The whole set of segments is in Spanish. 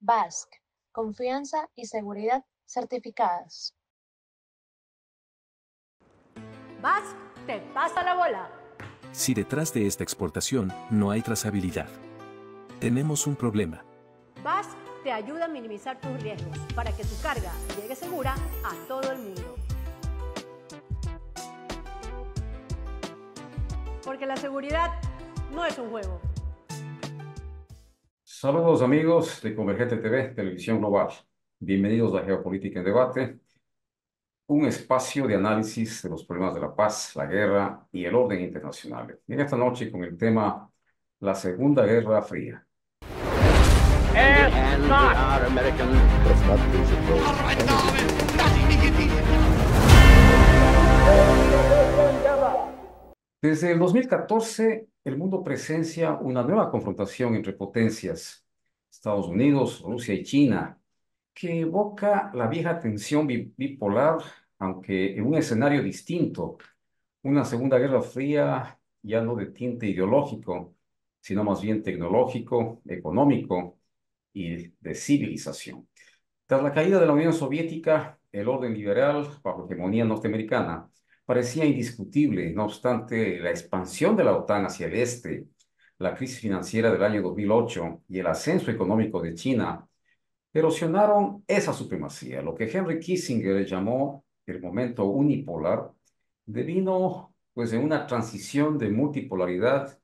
BASC, confianza y seguridad certificadas. BASC te pasa la bola. Si detrás de esta exportación no hay trazabilidad, tenemos un problema. BASC te ayuda a minimizar tus riesgos para que tu carga llegue segura a todo el mundo. Porque la seguridad no es un juego. Saludos amigos de Convergente TV, Televisión Global. Bienvenidos a Geopolítica en Debate, un espacio de análisis de los problemas de la paz, la guerra y el orden internacional. En esta noche con el tema la Segunda Guerra Fría. Desde el 2014, el mundo presencia una nueva confrontación entre potencias, Estados Unidos, Rusia y China, que evoca la vieja tensión bipolar, aunque en un escenario distinto. Una Segunda Guerra Fría ya no de tinte ideológico, sino más bien tecnológico, económico y de civilización. Tras la caída de la Unión Soviética, el orden liberal, bajo hegemonía norteamericana, parecía indiscutible. No obstante, la expansión de la OTAN hacia el este, la crisis financiera del año 2008 y el ascenso económico de China erosionaron esa supremacía. Lo que Henry Kissinger llamó el momento unipolar devino pues en una transición de multipolaridad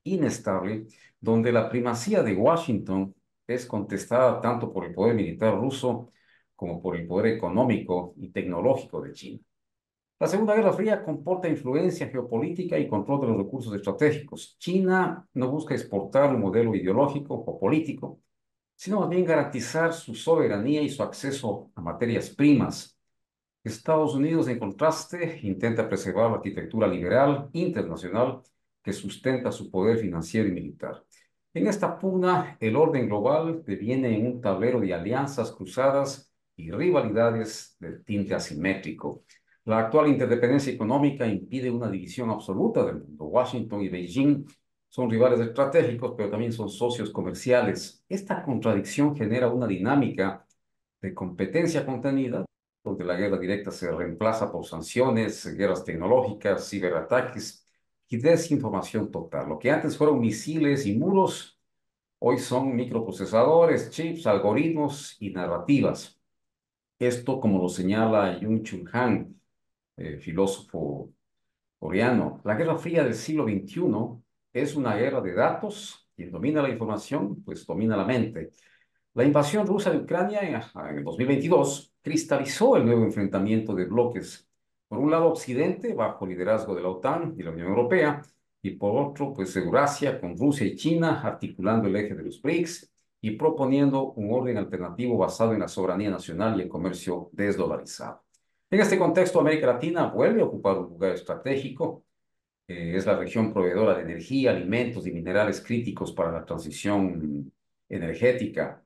inestable, donde la primacía de Washington es contestada tanto por el poder militar ruso como por el poder económico y tecnológico de China. La Segunda Guerra Fría comporta influencia geopolítica y control de los recursos estratégicos. China no busca exportar un modelo ideológico o político, sino más bien garantizar su soberanía y su acceso a materias primas. Estados Unidos, en contraste, intenta preservar la arquitectura liberal internacional que sustenta su poder financiero y militar. En esta pugna, el orden global deviene en un tablero de alianzas cruzadas y rivalidades de tinte asimétrico. La actual interdependencia económica impide una división absoluta del mundo. Washington y Beijing son rivales estratégicos, pero también son socios comerciales. Esta contradicción genera una dinámica de competencia contenida, donde la guerra directa se reemplaza por sanciones, guerras tecnológicas, ciberataques y desinformación total. Lo que antes fueron misiles y muros, hoy son microprocesadores, chips, algoritmos y narrativas. Esto, como lo señala Jung-Chul Han, filósofo coreano, la Guerra Fría del siglo XXI es una guerra de datos. Quien domina la información, pues domina la mente. La invasión rusa de Ucrania en el 2022 cristalizó el nuevo enfrentamiento de bloques. Por un lado, Occidente, bajo liderazgo de la OTAN y la Unión Europea, y por otro, pues Eurasia, con Rusia y China, articulando el eje de los BRICS y proponiendo un orden alternativo basado en la soberanía nacional y el comercio desdolarizado. En este contexto, América Latina vuelve a ocupar un lugar estratégico. Es la región proveedora de energía, alimentos y minerales críticos para la transición energética,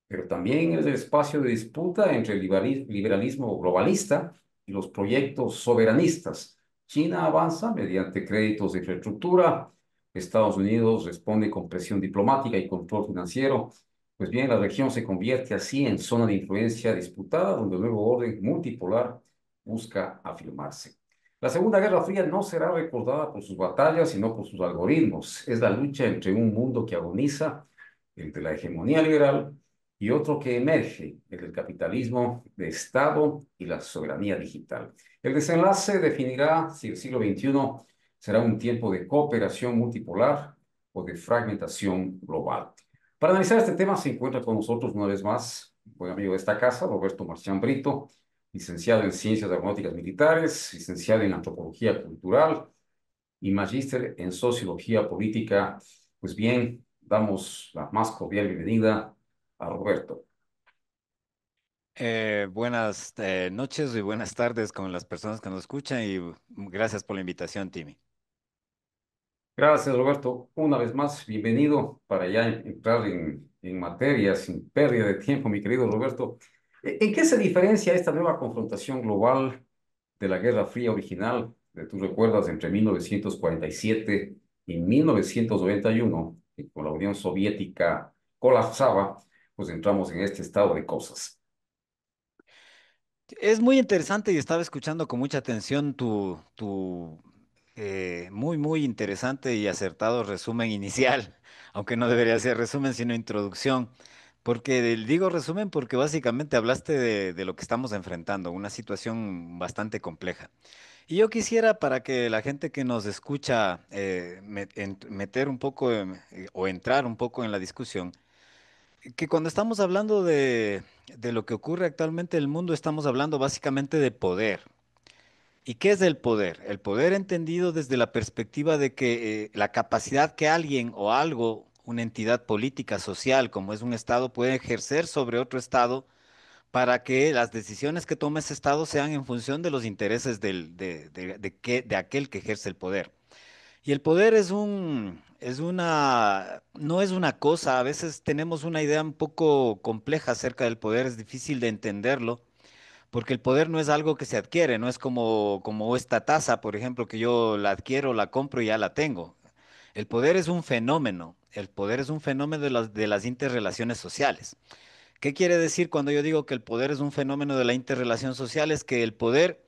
pero también es el espacio de disputa entre el liberalismo globalista y los proyectos soberanistas. China avanza mediante créditos de infraestructura, Estados Unidos responde con presión diplomática y control financiero. Pues bien, la región se convierte así en zona de influencia disputada, donde el nuevo orden multipolar busca afirmarse. La Segunda Guerra Fría no será recordada por sus batallas, sino por sus algoritmos. Es la lucha entre un mundo que agoniza, entre la hegemonía liberal, y otro que emerge, el del capitalismo de Estado y la soberanía digital. El desenlace definirá si el siglo XXI será un tiempo de cooperación multipolar o de fragmentación global. Para analizar este tema se encuentra con nosotros una vez más un buen amigo de esta casa, Roberto Marchán Brito, licenciado en Ciencias Aeronáuticas Militares, licenciado en Antropología Cultural y magíster en Sociología Política. Pues bien, damos la más cordial bienvenida a Roberto. Buenas noches y buenas tardes con las personas que nos escuchan y gracias por la invitación, Timmy. Gracias, Roberto. Una vez más, bienvenido para ya entrar en materia sin pérdida de tiempo, mi querido Roberto. ¿En qué se diferencia esta nueva confrontación global de la Guerra Fría original, tú recuerdas, entre 1947 y 1991, que con la Unión Soviética colapsaba? pues entramos en este estado de cosas. Es muy interesante y estaba escuchando con mucha atención muy, muy interesante y acertado resumen inicial, aunque no debería ser resumen, sino introducción. Digo resumen porque básicamente hablaste de lo que estamos enfrentando, una situación bastante compleja. Y yo quisiera para que la gente que nos escucha meter un poco o entrar un poco en la discusión, que cuando estamos hablando de lo que ocurre actualmente en el mundo, estamos hablando básicamente de poder. ¿Y qué es el poder? El poder entendido desde la perspectiva de que la capacidad que alguien o algo, una entidad política, social, como es un Estado, puede ejercer sobre otro Estado para que las decisiones que tome ese Estado sean en función de los intereses de aquel que ejerce el poder. Y el poder no es una cosa, a veces tenemos una idea un poco compleja acerca del poder, es difícil de entenderlo, porque el poder no es algo que se adquiere, no es como esta taza, por ejemplo, que yo la adquiero, la compro y ya la tengo. El poder es un fenómeno, el poder es un fenómeno de las interrelaciones sociales. ¿Qué quiere decir cuando yo digo que el poder es un fenómeno de la interrelación social? Es que el poder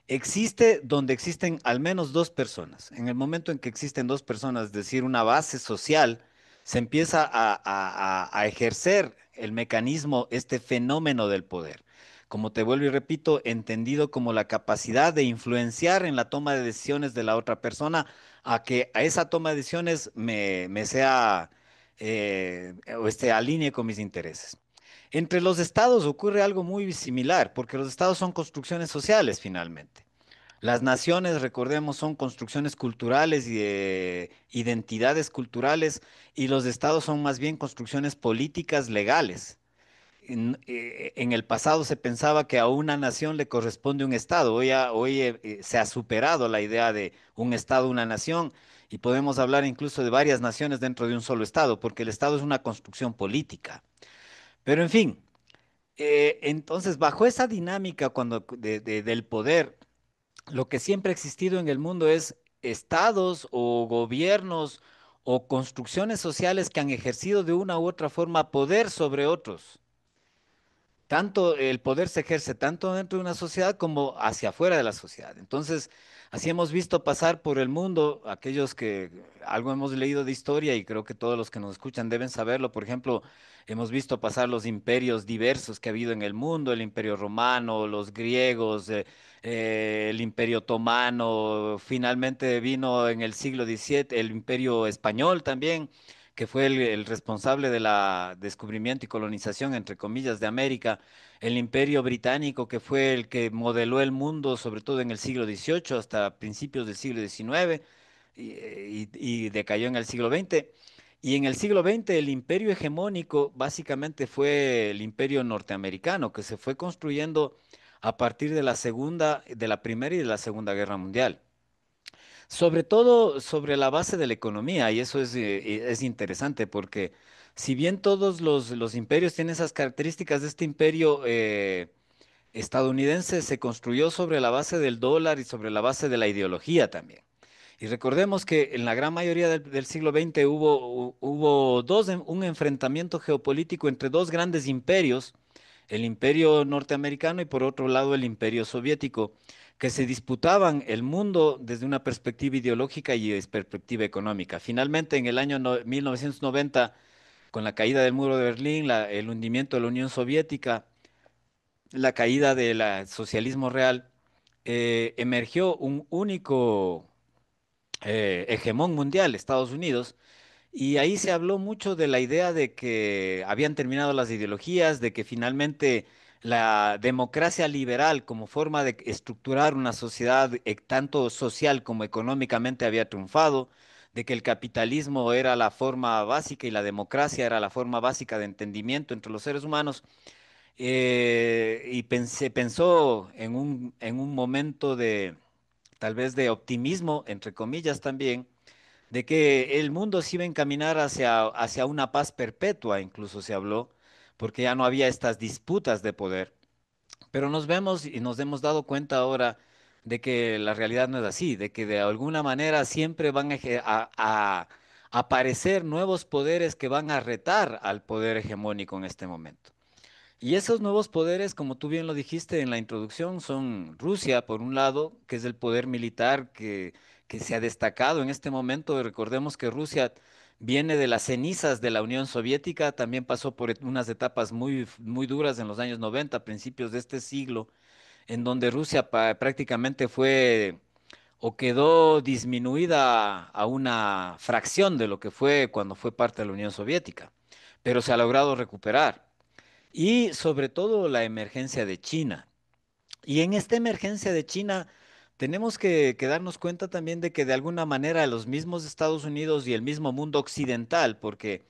existe donde existen al menos dos personas. En el momento en que existen dos personas, es decir, una base social, se empieza a ejercer el mecanismo, este fenómeno del poder. Como te vuelvo y repito, entendido como la capacidad de influenciar en la toma de decisiones de la otra persona a que a esa toma de decisiones me sea o esté alinee con mis intereses. Entre los estados ocurre algo muy similar, porque los estados son construcciones sociales finalmente. Las naciones, recordemos, son construcciones culturales y de identidades culturales, y los estados son más bien construcciones políticas legales. En el pasado se pensaba que a una nación le corresponde un estado. Hoy se ha superado la idea de un estado, una nación, y podemos hablar incluso de varias naciones dentro de un solo estado, porque el estado es una construcción política. Pero en fin. Entonces, bajo esa dinámica del poder, lo que siempre ha existido en el mundo es estados o gobiernos o construcciones sociales que han ejercido de una u otra forma poder sobre otros. Tanto el poder se ejerce tanto dentro de una sociedad como hacia afuera de la sociedad. Entonces, así hemos visto pasar por el mundo aquellos que algo hemos leído de historia y creo que todos los que nos escuchan deben saberlo. Por ejemplo, hemos visto pasar los imperios diversos que ha habido en el mundo, el imperio romano, los griegos, el imperio otomano, finalmente vino en el siglo XVII el imperio español también, que fue el responsable de la descubrimiento y colonización, entre comillas, de América, el Imperio Británico, que fue el que modeló el mundo, sobre todo en el siglo XVIII hasta principios del siglo XIX, y decayó en el siglo XX. Y en el siglo XX el imperio hegemónico básicamente fue el imperio norteamericano, que se fue construyendo a partir de la Primera y de la Segunda Guerra Mundial. Sobre todo sobre la base de la economía, y eso es interesante porque si bien todos los imperios tienen esas características, de este imperio estadounidense se construyó sobre la base del dólar y sobre la base de la ideología también. Y recordemos que en la gran mayoría del siglo XX hubo un enfrentamiento geopolítico entre dos grandes imperios, el imperio norteamericano y por otro lado el imperio soviético, que se disputaban el mundo desde una perspectiva ideológica y desde perspectiva económica. Finalmente, en el año 1990, con la caída del muro de Berlín, el hundimiento de la Unión Soviética, la caída del socialismo real, emergió un único hegemón mundial, Estados Unidos, y ahí se habló mucho de la idea de que habían terminado las ideologías, de que finalmente la democracia liberal como forma de estructurar una sociedad tanto social como económicamente había triunfado, de que el capitalismo era la forma básica y la democracia era la forma básica de entendimiento entre los seres humanos. Y pensó en un momento de tal vez de optimismo, entre comillas también, de que el mundo se iba a encaminar hacia una paz perpetua, incluso se habló, porque ya no había estas disputas de poder. Pero nos vemos y nos hemos dado cuenta ahora de que la realidad no es así, de que de alguna manera siempre van a aparecer nuevos poderes que van a retar al poder hegemónico en este momento. Y esos nuevos poderes, como tú bien lo dijiste en la introducción, son Rusia, por un lado, que es el poder militar que se ha destacado en este momento. Recordemos que Rusia viene de las cenizas de la Unión Soviética, también pasó por unas etapas muy duras en los años 90, principios de este siglo, en donde Rusia prácticamente fue o quedó disminuida a una fracción de lo que fue cuando fue parte de la Unión Soviética, pero se ha logrado recuperar. Y sobre todo la emergencia de China. Y en esta emergencia de China tenemos que darnos cuenta también de que de alguna manera los mismos Estados Unidos y el mismo mundo occidental, porque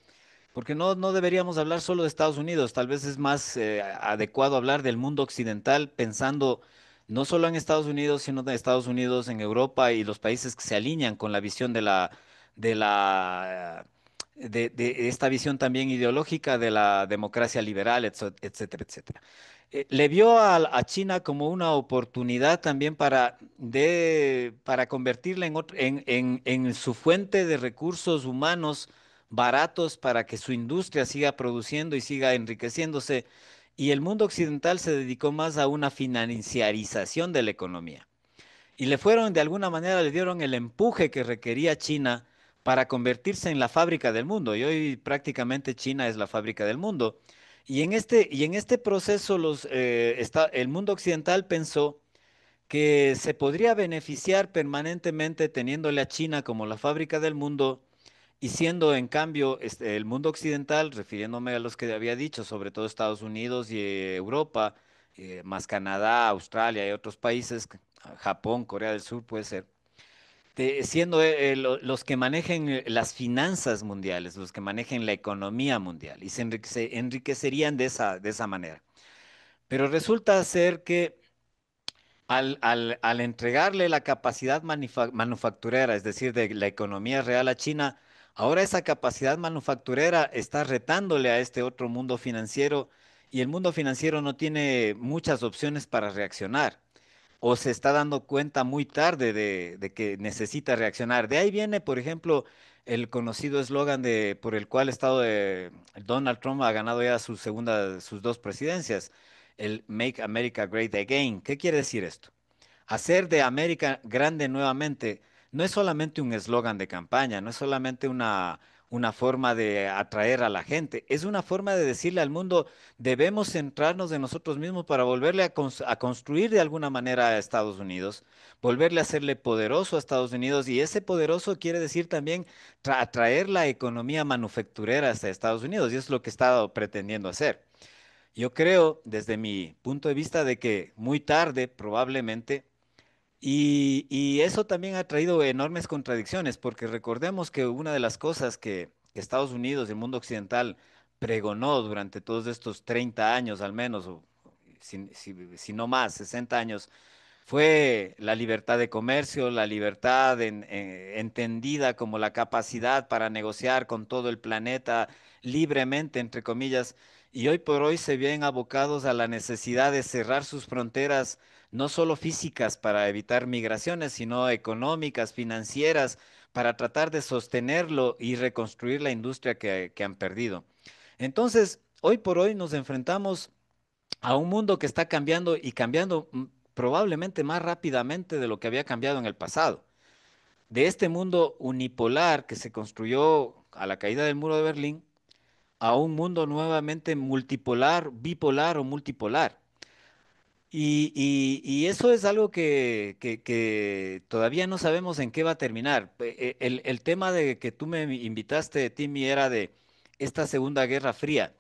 no deberíamos hablar solo de Estados Unidos, tal vez es más adecuado hablar del mundo occidental pensando no solo en Estados Unidos, sino de Estados Unidos, en Europa y los países que se alinean con la visión de la, de esta visión también ideológica de la democracia liberal, etcétera, etcétera. Le vio a China como una oportunidad también para convertirla en su fuente de recursos humanos baratos para que su industria siga produciendo y siga enriqueciéndose. Y el mundo occidental se dedicó más a una financiarización de la economía. Y le fueron, de alguna manera, le dieron el empuje que requería China para convertirse en la fábrica del mundo. Y hoy prácticamente China es la fábrica del mundo. Y en este proceso el mundo occidental pensó que se podría beneficiar permanentemente teniéndole a China como la fábrica del mundo y siendo en cambio el mundo occidental, refiriéndome a los que había dicho, sobre todo Estados Unidos y Europa, más Canadá, Australia y otros países, Japón, Corea del Sur puede ser, siendo los que manejen las finanzas mundiales, los que manejen la economía mundial y enriquecerían de esa manera. Pero resulta ser que al entregarle la capacidad manufacturera, es decir, de la economía real a China, ahora esa capacidad manufacturera está retándole a este otro mundo financiero y el mundo financiero no tiene muchas opciones para reaccionar o se está dando cuenta muy tarde de que necesita reaccionar. De ahí viene, por ejemplo, el conocido eslogan por el cual Donald Trump ha ganado ya sus dos presidencias, el Make America Great Again. ¿Qué quiere decir esto? Hacer de América grande nuevamente no es solamente un eslogan de campaña, no es solamente una forma de atraer a la gente, es una forma de decirle al mundo, debemos centrarnos en nosotros mismos para volverle a construir de alguna manera a Estados Unidos, volverle a hacerle poderoso a Estados Unidos y ese poderoso quiere decir también atraer la economía manufacturera hasta Estados Unidos y es lo que he estado pretendiendo hacer. Yo creo, desde mi punto de vista, de que muy tarde, probablemente, y eso también ha traído enormes contradicciones, porque recordemos que una de las cosas que Estados Unidos y el mundo occidental pregonó durante todos estos 30 años al menos, o si no más, 60 años, fue la libertad de comercio, la libertad entendida como la capacidad para negociar con todo el planeta libremente, entre comillas, y hoy por hoy se ven abocados a la necesidad de cerrar sus fronteras, no solo físicas para evitar migraciones, sino económicas, financieras, para tratar de sostenerlo y reconstruir la industria que han perdido. Entonces, hoy por hoy nos enfrentamos a un mundo que está cambiando y cambiando probablemente más rápidamente de lo que había cambiado en el pasado. De este mundo unipolar que se construyó a la caída del muro de Berlín a un mundo nuevamente multipolar, bipolar o multipolar. Y eso es algo que todavía no sabemos en qué va a terminar. El tema de que tú me invitaste, Timmy, era de esta Segunda Guerra Fría.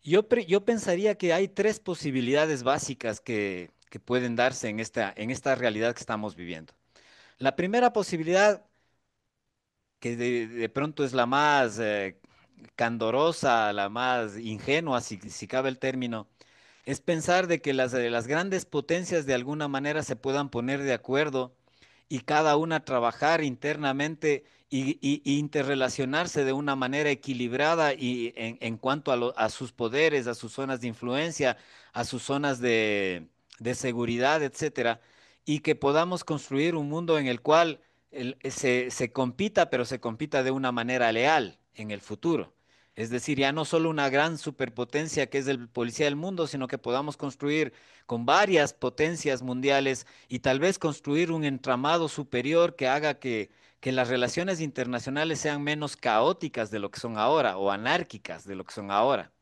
Yo pensaría que hay tres posibilidades básicas que pueden darse en esta realidad que estamos viviendo. La primera posibilidad, que de pronto es la más candorosa, la más ingenua, si cabe el término, es pensar de que las grandes potencias de alguna manera se puedan poner de acuerdo y cada una trabajar internamente y interrelacionarse de una manera equilibrada y en cuanto a sus poderes, a sus zonas de influencia, a sus zonas de seguridad, etcétera, y que podamos construir un mundo en el cual se compita, pero se compita de una manera leal en el futuro. Es decir, ya no solo una gran superpotencia que es el policía del mundo, sino que podamos construir con varias potencias mundiales y tal vez construir un entramado superior que haga que las relaciones internacionales sean menos caóticas de lo que son ahora o anárquicas de lo que son ahora.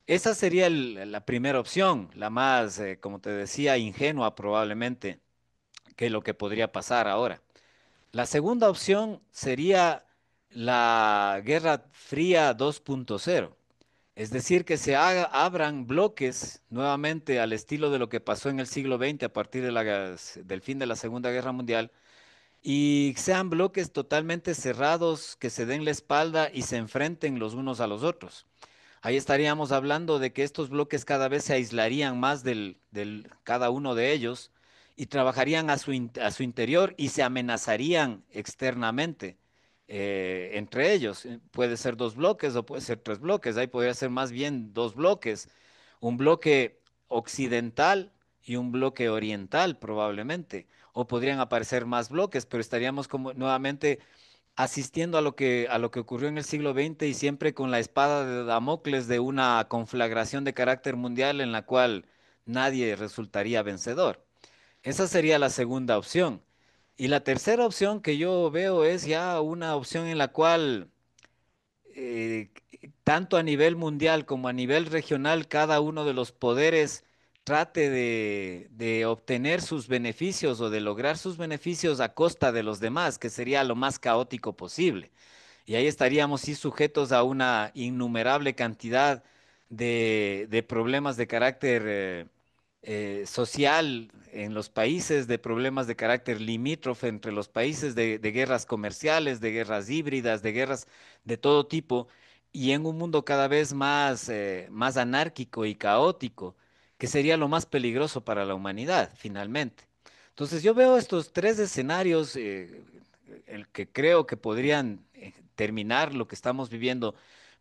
Esa sería la primera opción, la más, como te decía, ingenua probablemente que lo que podría pasar ahora. La segunda opción sería la Guerra Fría 2.0, es decir, que abran bloques nuevamente al estilo de lo que pasó en el siglo XX a partir de del fin de la Segunda Guerra Mundial y sean bloques totalmente cerrados que se den la espalda y se enfrenten los unos a los otros. Ahí estaríamos hablando de que estos bloques cada vez se aislarían más del cada uno de ellos y trabajarían a su interior y se amenazarían externamente entre ellos. Puede ser dos bloques o puede ser tres bloques. Ahí podría ser más bien dos bloques. Un bloque occidental y un bloque oriental probablemente. O podrían aparecer más bloques, pero estaríamos como nuevamente asistiendo a lo que ocurrió en el siglo XX y siempre con la espada de Damocles de una conflagración de carácter mundial en la cual nadie resultaría vencedor. Esa sería la segunda opción. Y la tercera opción que yo veo es ya una opción en la cual eh, tanto a nivel mundial como a nivel regional, cada uno de los poderes trate de obtener sus beneficios o de lograr sus beneficios a costa de los demás, que sería lo más caótico posible. Y ahí estaríamos sí sujetos a una innumerable cantidad de problemas de carácter social en los países, de problemas de carácter limítrofe entre los países, de guerras comerciales, de guerras híbridas, de guerras de todo tipo, y en un mundo cada vez más, más anárquico y caótico, que sería lo más peligroso para la humanidad, finalmente. Entonces yo veo estos tres escenarios, el que creo que podrían terminar lo que estamos viviendo,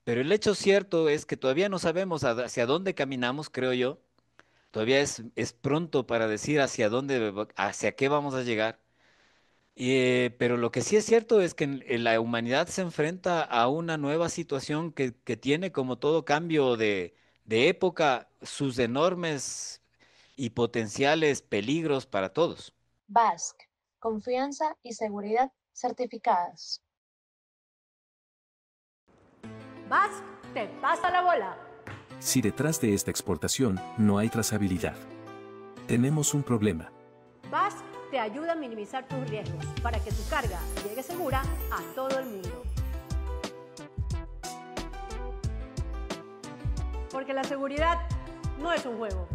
pero el hecho cierto es que todavía no sabemos hacia dónde caminamos, creo yo. Todavía es pronto para decir hacia dónde, hacia qué vamos a llegar. Pero lo que sí es cierto es que la humanidad se enfrenta a una nueva situación que tiene como todo cambio de época sus enormes y potenciales peligros para todos. BASC, confianza y seguridad certificadas. Vas, te pasa la bola. Si detrás de esta exportación no hay trazabilidad, tenemos un problema. Vas te ayuda a minimizar tus riesgos para que tu carga llegue segura a todo el mundo. Porque la seguridad no es un juego.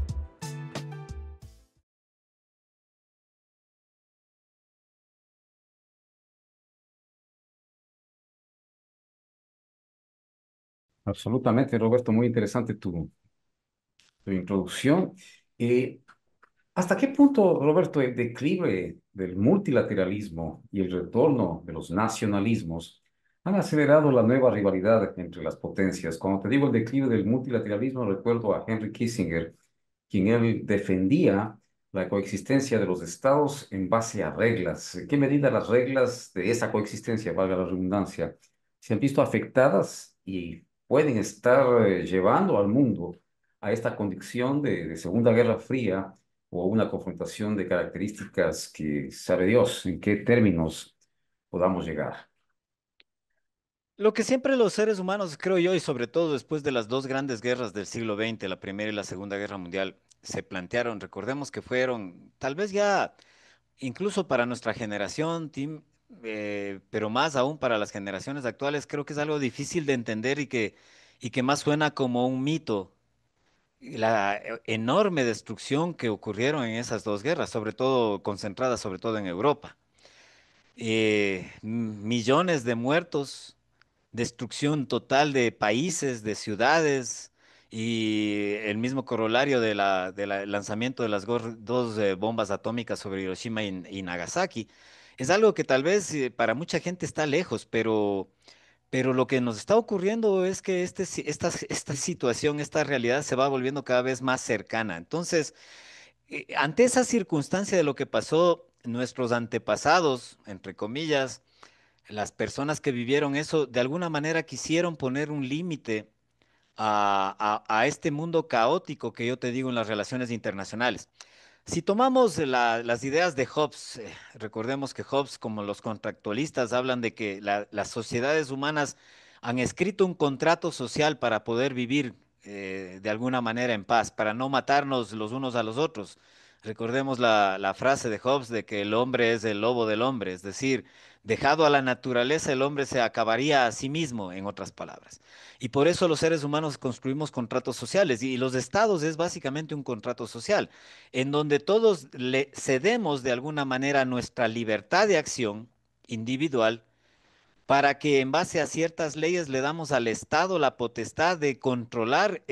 Absolutamente, Roberto, muy interesante tu introducción. Eh, ¿Hasta qué punto, Roberto, el declive del multilateralismo y el retorno de los nacionalismos han acelerado la nueva rivalidad entre las potencias? Cuando te digo el declive del multilateralismo, recuerdo a Henry Kissinger, quien él defendía la coexistencia de los estados en base a reglas. ¿En qué medida las reglas de esa coexistencia, valga la redundancia, se han visto afectadas y pueden estar llevando al mundo a esta condición de Segunda Guerra Fría o una confrontación de características que sabe Dios en qué términos podamos llegar? Lo que siempre los seres humanos, creo yo, y sobre todo después de las dos grandes guerras del siglo XX, la Primera y la Segunda Guerra Mundial, se plantearon, recordemos que fueron, tal vez ya, incluso para nuestra generación, Tim, pero más aún para las generaciones actuales, creo que es algo difícil de entender y que más suena como un mito. La enorme destrucción que ocurrieron en esas dos guerras, sobre todo concentradas sobre todo en Europa. Millones de muertos, destrucción total de países, de ciudades y el mismo corolario de del lanzamiento de las dos bombas atómicas sobre Hiroshima y Nagasaki. Es algo que tal vez para mucha gente está lejos, pero lo que nos está ocurriendo es que esta situación, esta realidad se va volviendo cada vez más cercana. Entonces, ante esa circunstancia de lo que pasó, nuestros antepasados, entre comillas, las personas que vivieron eso, de alguna manera quisieron poner un límite a este mundo caótico que yo te digo en las relaciones internacionales. Si tomamos las ideas de Hobbes, recordemos que Hobbes, como los contractualistas, hablan de que las sociedades humanas han escrito un contrato social para poder vivir de alguna manera en paz, para no matarnos los unos a los otros. Recordemos la frase de Hobbes de que el hombre es el lobo del hombre, es decir, dejado a la naturaleza, el hombre se acabaría a sí mismo, en otras palabras. Y por eso los seres humanos construimos contratos sociales y los estados es básicamente un contrato social en donde todos le cedemos de alguna manera nuestra libertad de acción individual para que en base a ciertas leyes le damos al Estado la potestad de controlar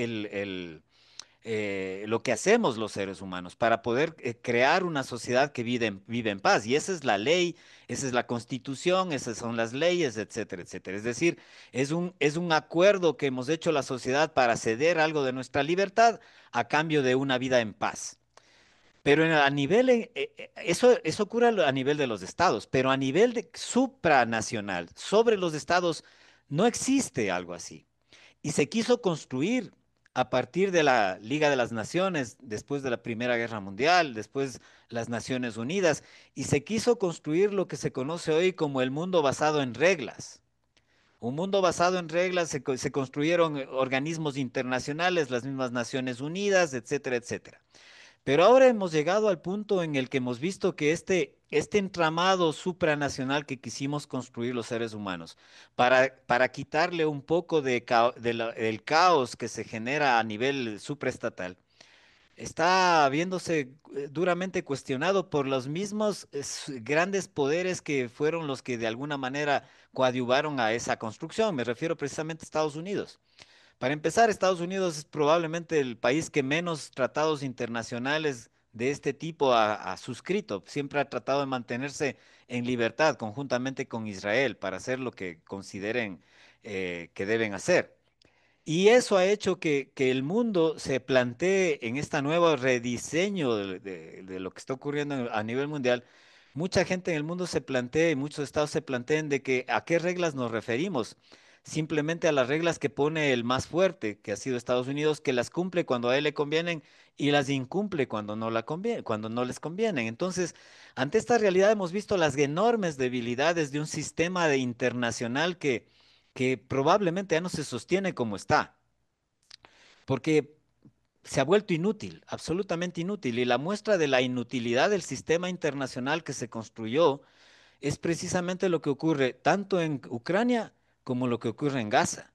lo que hacemos los seres humanos para poder crear una sociedad que vive en paz. Y esa es la ley, esa es la constitución, esas son las leyes, etcétera, etcétera. Es decir, es un acuerdo que hemos hecho la sociedad para ceder algo de nuestra libertad a cambio de una vida en paz. Pero a nivel, eso ocurre a nivel de los estados, pero a nivel supranacional, sobre los estados, no existe algo así. Y se quiso construir a partir de la Liga de las Naciones, después de la Primera Guerra Mundial, después las Naciones Unidas, y se quiso construir lo que se conoce hoy como el mundo basado en reglas. Un mundo basado en reglas, se construyeron organismos internacionales, las mismas Naciones Unidas, etcétera, etcétera. Pero ahora hemos llegado al punto en el que hemos visto que este entramado supranacional que quisimos construir los seres humanos, para quitarle un poco del caos que se genera a nivel supraestatal, está viéndose duramente cuestionado por los mismos grandes poderes que fueron los que de alguna manera coadyuvaron a esa construcción. Me refiero precisamente a Estados Unidos. Para empezar, Estados Unidos es probablemente el país que menos tratados internacionales de este tipo ha suscrito. Siempre ha tratado de mantenerse en libertad conjuntamente con Israel para hacer lo que consideren que deben hacer. Y eso ha hecho que el mundo se plantee en este nuevo rediseño de lo que está ocurriendo a nivel mundial. Mucha gente en el mundo se plantea y muchos estados se plantean de que a qué reglas nos referimos. Simplemente a las reglas que pone el más fuerte, que ha sido Estados Unidos, que las cumple cuando a él le convienen y las incumple cuando cuando no les convienen. Entonces, ante esta realidad hemos visto las enormes debilidades de un sistema internacional que probablemente ya no se sostiene como está, porque se ha vuelto inútil, absolutamente inútil. Y la muestra de la inutilidad del sistema internacional que se construyó es precisamente lo que ocurre tanto en Ucrania como lo que ocurre en Gaza.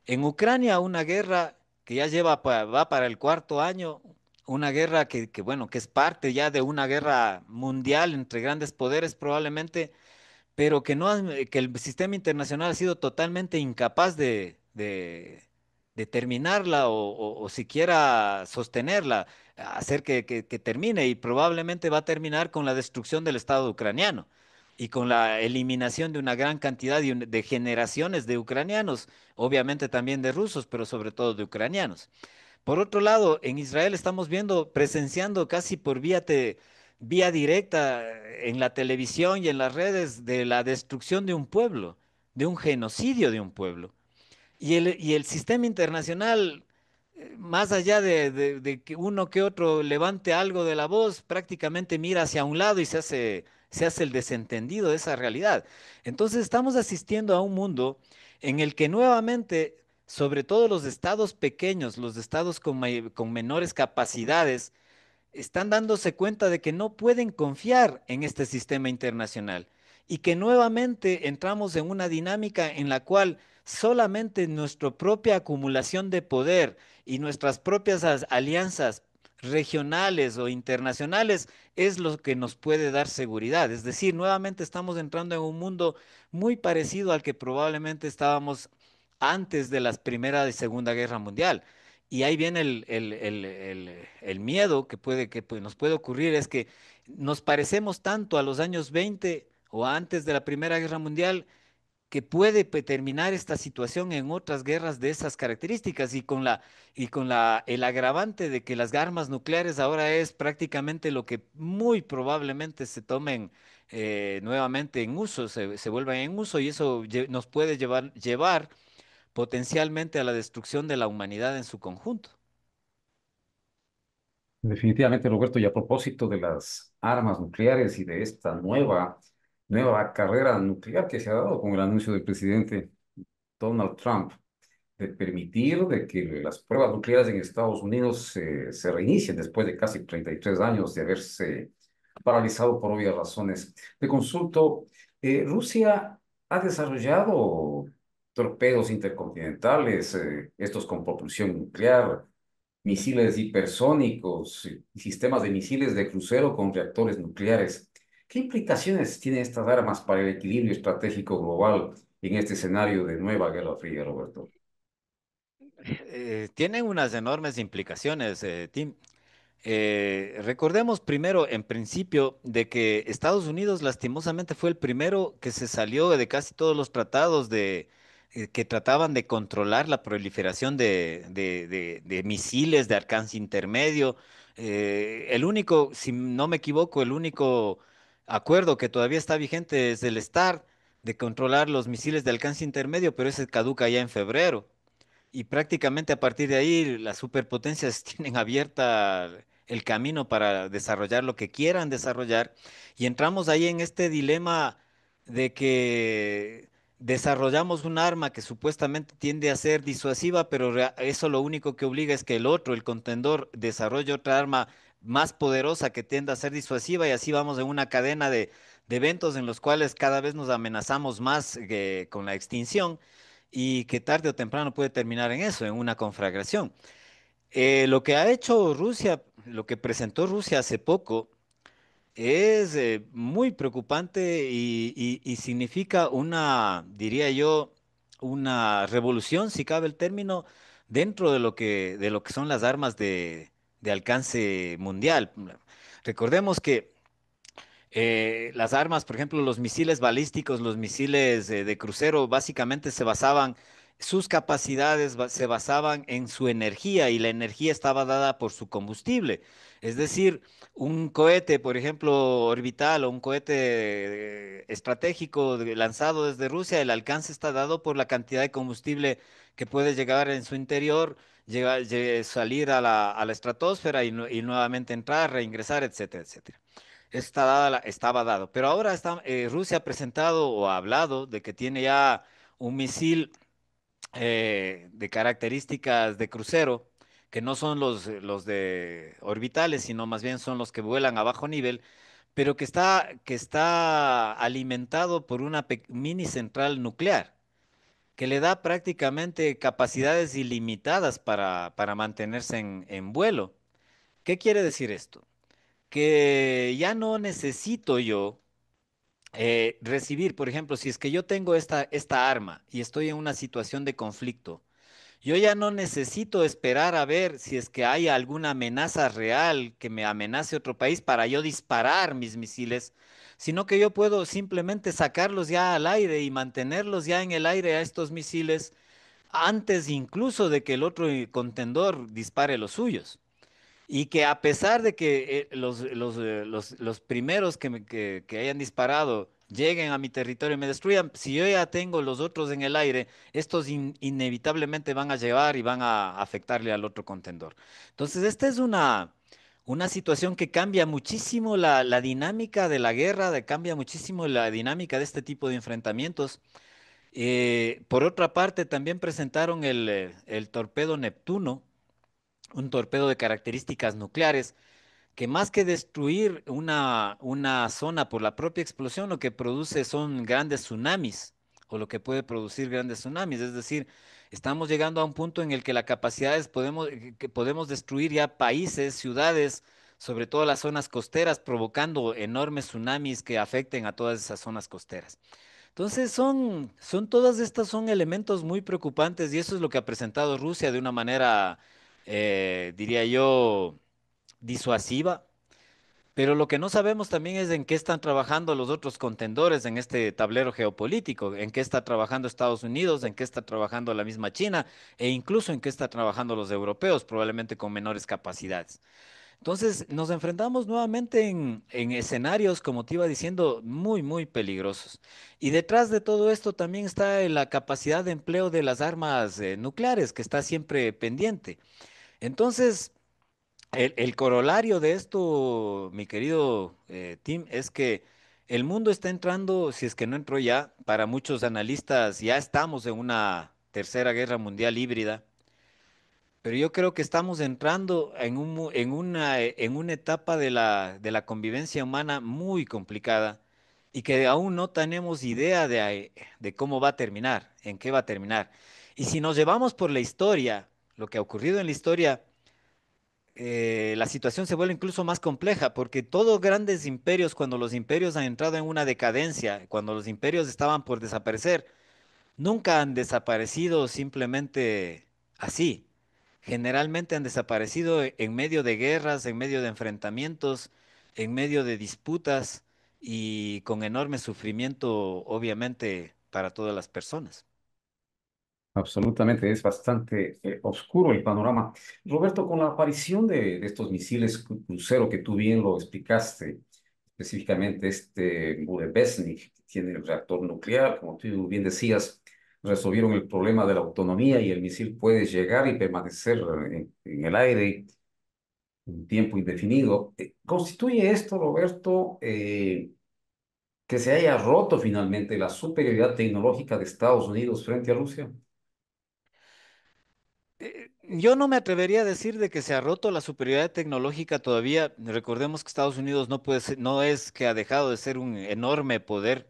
En Ucrania, una guerra que ya va para el cuarto año, una guerra bueno, que es parte ya de una guerra mundial entre grandes poderes probablemente, pero que el sistema internacional ha sido totalmente incapaz de terminarla o siquiera sostenerla, hacer que termine y probablemente va a terminar con la destrucción del Estado ucraniano y con la eliminación de una gran cantidad de generaciones de ucranianos, obviamente también de rusos, pero sobre todo de ucranianos. Por otro lado, en Israel estamos presenciando casi por vía directa en la televisión y en las redes de la destrucción de un pueblo, de un genocidio de un pueblo. Y el sistema internacional, más allá de que uno que otro levante algo de la voz, prácticamente mira hacia un lado y se hace el desentendido de esa realidad. Entonces estamos asistiendo a un mundo en el que nuevamente, sobre todo los estados pequeños, los estados con menores capacidades, están dándose cuenta de que no pueden confiar en este sistema internacional y que nuevamente entramos en una dinámica en la cual solamente nuestra propia acumulación de poder y nuestras propias alianzas regionales o internacionales es lo que nos puede dar seguridad. Es decir, nuevamente estamos entrando en un mundo muy parecido al que probablemente estábamos antes de la Primera y Segunda Guerra Mundial. Y ahí viene el miedo que nos puede ocurrir, es que nos parecemos tanto a los años 20 o antes de la Primera Guerra Mundial que puede terminar esta situación en otras guerras de esas características el agravante de que las armas nucleares ahora es prácticamente lo que muy probablemente se tomen nuevamente en uso, se vuelvan en uso y eso nos puede llevar potencialmente a la destrucción de la humanidad en su conjunto. Definitivamente, Roberto, y a propósito de las armas nucleares y de esta nueva carrera nuclear que se ha dado con el anuncio del presidente Donald Trump de permitir de que las pruebas nucleares en Estados Unidos se reinicien después de casi 33 años de haberse paralizado por obvias razones. Te consulto, Rusia ha desarrollado torpedos intercontinentales, estos con propulsión nuclear, misiles hipersónicos y sistemas de misiles de crucero con reactores nucleares. ¿Qué implicaciones tienen estas armas para el equilibrio estratégico global en este escenario de nueva Guerra Fría, Roberto? Tienen unas enormes implicaciones, Tim. Recordemos primero, en principio, de que Estados Unidos lastimosamente fue el primero que se salió de casi todos los tratados que trataban de controlar la proliferación de misiles de alcance intermedio. El único, si no me equivoco, el único acuerdo que todavía está vigente es el START de controlar los misiles de alcance intermedio, pero ese caduca ya en febrero. Y prácticamente a partir de ahí las superpotencias tienen abierta el camino para desarrollar lo que quieran desarrollar y entramos ahí en este dilema de que desarrollamos un arma que supuestamente tiende a ser disuasiva, pero eso lo único que obliga es que el otro, el contendor, desarrolle otra arma más poderosa que tienda a ser disuasiva y así vamos en una cadena de eventos en los cuales cada vez nos amenazamos más con la extinción y que tarde o temprano puede terminar en eso, en una conflagración. Lo que ha hecho Rusia, lo que presentó Rusia hace poco, es muy preocupante y significa una, diría yo, una revolución, si cabe el término, dentro de lo que son las armas de alcance mundial. Recordemos que las armas, por ejemplo, los misiles balísticos, los misiles de crucero, básicamente sus capacidades se basaban en su energía y la energía estaba dada por su combustible. Es decir, un cohete, por ejemplo, orbital o un cohete estratégico lanzado desde Rusia, el alcance está dado por la cantidad de combustible que puede llegar en su interior, salir a a la estratosfera y nuevamente entrar, reingresar, etcétera, etcétera. Estaba dado. Pero ahora Rusia ha presentado o ha hablado de que tiene ya un misil de características de crucero, que no son los de orbitales, sino más bien son los que vuelan a bajo nivel, pero que está alimentado por una mini central nuclear, que le da prácticamente capacidades ilimitadas para mantenerse en vuelo. ¿Qué quiere decir esto? Que ya no necesito yo recibir, por ejemplo, si es que yo tengo esta arma y estoy en una situación de conflicto, yo ya no necesito esperar a ver si es que hay alguna amenaza real que me amenace otro país para yo disparar mis misiles, sino que yo puedo simplemente sacarlos ya al aire y mantenerlos ya en el aire a estos misiles antes incluso de que el otro contendor dispare los suyos. Y que a pesar de que los primeros que hayan disparado lleguen a mi territorio y me destruyan, si yo ya tengo los otros en el aire, estos inevitablemente van a llevar y van a afectarle al otro contendor. Entonces, esta es una situación que cambia muchísimo la dinámica de la guerra, cambia muchísimo la dinámica de este tipo de enfrentamientos. Por otra parte, también presentaron el torpedo Neptuno, un torpedo de características nucleares, que más que destruir una zona por la propia explosión, lo que produce son grandes tsunamis, o lo que puede producir grandes tsunamis. Es decir, estamos llegando a un punto en el que la capacidad es, que podemos destruir ya países, ciudades, sobre todo las zonas costeras, provocando enormes tsunamis que afecten a todas esas zonas costeras. Entonces todas estas son elementos muy preocupantes y eso es lo que ha presentado Rusia de una manera, diría yo, disuasiva, Pero lo que no sabemos también es en qué están trabajando los otros contendores en este tablero geopolítico, en qué está trabajando Estados Unidos, en qué está trabajando la misma China e incluso en qué están trabajando los europeos, probablemente con menores capacidades. Entonces, nos enfrentamos nuevamente en escenarios, como te iba diciendo, muy, muy peligrosos. Y detrás de todo esto también está la capacidad de empleo de las armas nucleares, que está siempre pendiente. Entonces, el corolario de esto, mi querido Tim, es que el mundo está entrando, si es que no entró ya, para muchos analistas ya estamos en una tercera guerra mundial híbrida, pero yo creo que estamos entrando en en una etapa de la convivencia humana muy complicada y que aún no tenemos idea de cómo va a terminar, en qué va a terminar. Y si nos llevamos por la historia, lo que ha ocurrido en la historia, la situación se vuelve incluso más compleja, porque todos grandes imperios, cuando los imperios han entrado en una decadencia, cuando los imperios estaban por desaparecer, nunca han desaparecido simplemente así. Generalmente han desaparecido en medio de guerras, en medio de enfrentamientos, en medio de disputas y con enorme sufrimiento, obviamente, para todas las personas. Absolutamente, es bastante oscuro el panorama. Roberto, con la aparición de estos misiles crucero que tú bien lo explicaste, específicamente este Burevestnik, que tiene el reactor nuclear, como tú bien decías, resolvieron el problema de la autonomía y el misil puede llegar y permanecer en el aire un tiempo indefinido. ¿Constituye esto, Roberto, que se haya roto finalmente la superioridad tecnológica de Estados Unidos frente a Rusia? Yo no me atrevería a decir de que se ha roto la superioridad tecnológica todavía. Recordemos que Estados Unidos no puede no es que ha dejado de ser un enorme poder,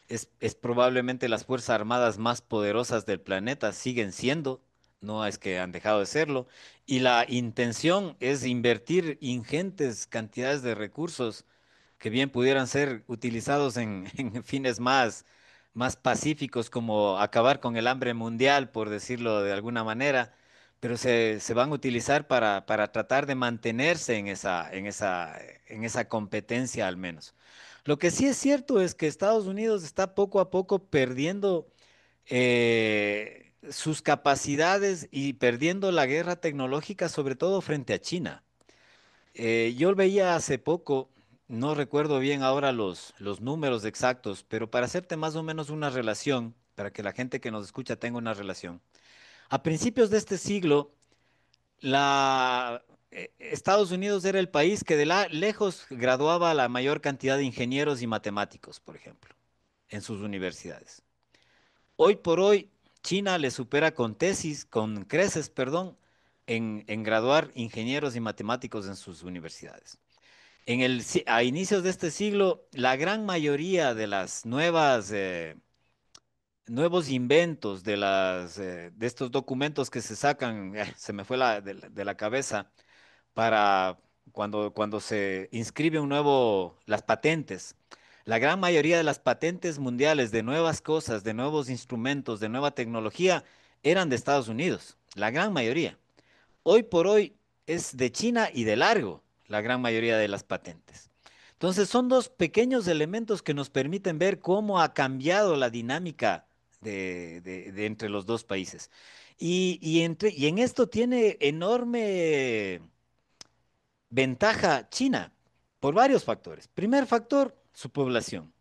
es probablemente las fuerzas armadas más poderosas del planeta, siguen siendo, no es que han dejado de serlo, y la intención es invertir ingentes cantidades de recursos que bien pudieran ser utilizados en fines más pacíficos, como acabar con el hambre mundial, por decirlo de alguna manera, pero se van a utilizar para tratar de mantenerse en esa competencia al menos. Lo que sí es cierto es que Estados Unidos está poco a poco perdiendo sus capacidades y perdiendo la guerra tecnológica, sobre todo frente a China. Yo veía hace poco, no recuerdo bien ahora los números exactos, pero para hacerte más o menos una relación, para que la gente que nos escucha tenga una relación. A principios de este siglo, Estados Unidos era el país que lejos graduaba la mayor cantidad de ingenieros y matemáticos, por ejemplo, en sus universidades. Hoy por hoy, China le supera con creces, perdón, en graduar ingenieros y matemáticos en sus universidades. A inicios de este siglo, la gran mayoría de las nuevos inventos de estos documentos que se sacan, se me fue de la cabeza, para cuando se inscribe las patentes. La gran mayoría de las patentes mundiales de nuevas cosas, de nuevos instrumentos, de nueva tecnología, eran de Estados Unidos. La gran mayoría. Hoy por hoy es de China y de largo la gran mayoría de las patentes. Entonces son dos pequeños elementos que nos permiten ver cómo ha cambiado la dinámica de entre los dos países. Y en esto tiene enorme ventaja China por varios factores. Primer factor, su población.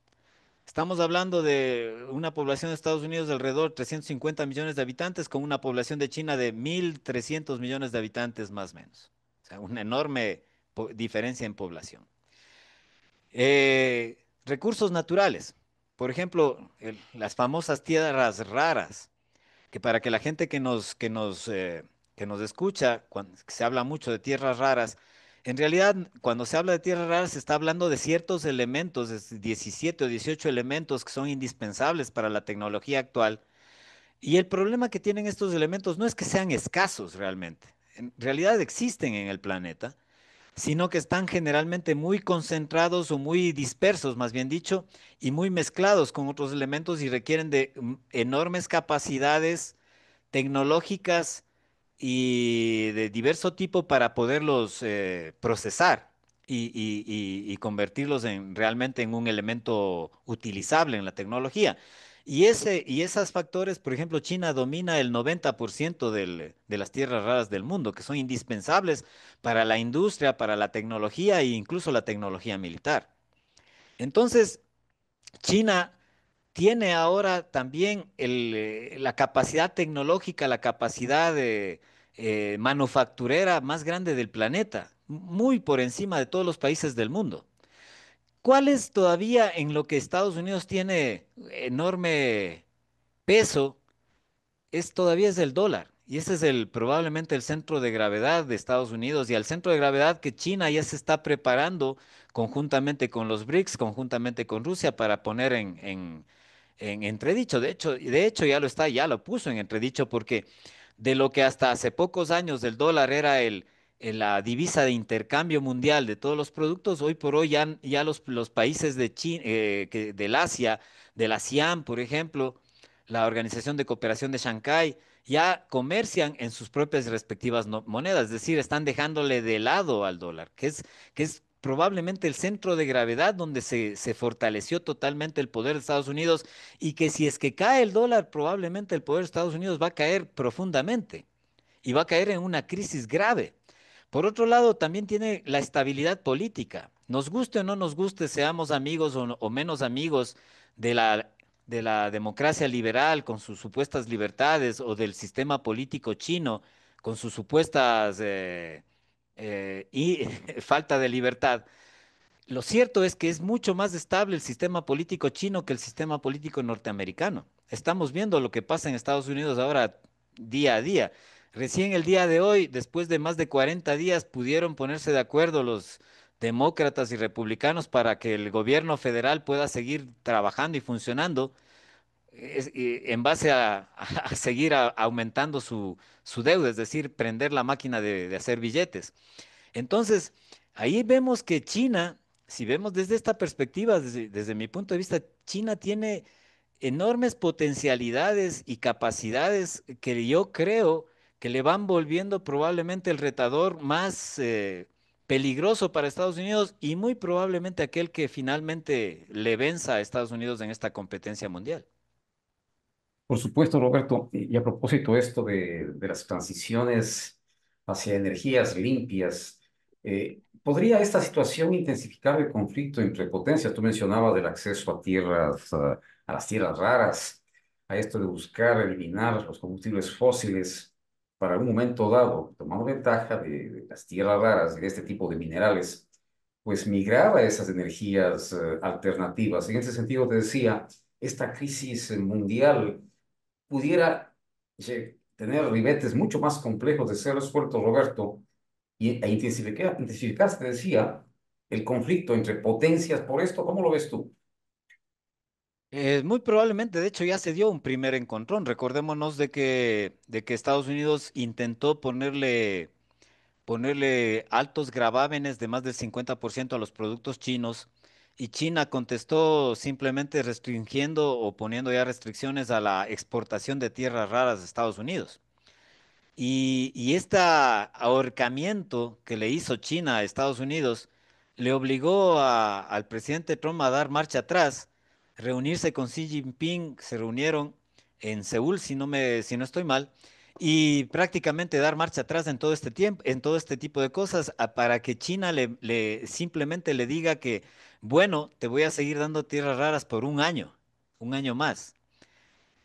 Estamos hablando de una población de Estados Unidos de alrededor de 350 millones de habitantes con una población de China de 1.300 millones de habitantes más o menos. O sea, una enorme diferencia en población. Recursos naturales. Por ejemplo, las famosas tierras raras, que para que la gente que nos escucha, cuando se habla mucho de tierras raras, en realidad cuando se habla de tierras raras se está hablando de ciertos elementos, 17 o 18 elementos que son indispensables para la tecnología actual. Y el problema que tienen estos elementos no es que sean escasos realmente, en realidad existen en el planeta, sino que están generalmente muy concentrados o muy dispersos, más bien dicho, y muy mezclados con otros elementos y requieren de enormes capacidades tecnológicas y de diverso tipo para poderlos procesar. y convertirlos en realmente en un elemento utilizable en la tecnología. Y esos factores, por ejemplo, China domina el 90% de las tierras raras del mundo, que son indispensables para la industria, para la tecnología e incluso la tecnología militar. Entonces, China tiene ahora también la capacidad tecnológica, la capacidad manufacturera más grande del planeta, muy por encima de todos los países del mundo. ¿Cuál es todavía en lo que Estados Unidos tiene enorme peso? Todavía es el dólar. Y ese es probablemente el centro de gravedad de Estados Unidos y al centro de gravedad que China ya se está preparando conjuntamente con los BRICS, conjuntamente con Rusia, para poner en entredicho. De hecho ya lo puso en entredicho porque de lo que hasta hace pocos años el dólar era la divisa de intercambio mundial de todos los productos, hoy por hoy ya los países de China, del Asia, de la ASEAN, por ejemplo, la Organización de Cooperación de Shanghái, ya comercian en sus propias respectivas monedas, es decir, están dejándole de lado al dólar, que es probablemente el centro de gravedad donde se fortaleció totalmente el poder de Estados Unidos y que si es que cae el dólar, probablemente el poder de Estados Unidos va a caer profundamente y va a caer en una crisis grave. Por otro lado, también tiene la estabilidad política. Nos guste o no nos guste, seamos amigos o menos amigos de la democracia liberal con sus supuestas libertades o del sistema político chino con sus supuestas y falta de libertad. Lo cierto es que es mucho más estable el sistema político chino que el sistema político norteamericano. Estamos viendo lo que pasa en Estados Unidos ahora día a día. Recién el día de hoy, después de más de 40 días, pudieron ponerse de acuerdo los demócratas y republicanos para que el gobierno federal pueda seguir trabajando y funcionando en base a seguir aumentando su deuda, es decir, prender la máquina de hacer billetes. Entonces, ahí vemos que China, si vemos desde esta perspectiva, desde mi punto de vista, China tiene enormes potencialidades y capacidades que yo creo que le van volviendo probablemente el retador más peligroso para Estados Unidos y muy probablemente aquel que finalmente le venza a Estados Unidos en esta competencia mundial. Por supuesto, Roberto, y a propósito esto de las transiciones hacia energías limpias, ¿podría esta situación intensificar el conflicto entre potencias? Tú mencionabas del acceso a tierras, a las tierras raras, a esto de buscar eliminar los combustibles fósiles para algún momento dado, tomando ventaja de las tierras raras, de este tipo de minerales, pues migrar a esas energías alternativas. En ese sentido, te decía, esta crisis mundial pudiera tener ribetes mucho más complejos de ser resueltos, Roberto, intensificarse, te decía, el conflicto entre potencias por esto. ¿Cómo lo ves tú? Muy probablemente, de hecho, ya se dio un primer encontrón. Recordémonos de que Estados Unidos intentó ponerle altos gravámenes de más del 50% a los productos chinos y China contestó simplemente restringiendo o poniendo ya restricciones a la exportación de tierras raras de Estados Unidos. Y este ahorcamiento que le hizo China a Estados Unidos le obligó al presidente Trump a dar marcha atrás, reunirse con Xi Jinping, se reunieron en Seúl, si no estoy mal, y prácticamente dar marcha atrás en todo este tiempo, en todo este tipo de cosas, para que China simplemente le diga que, bueno, te voy a seguir dando tierras raras por un año más.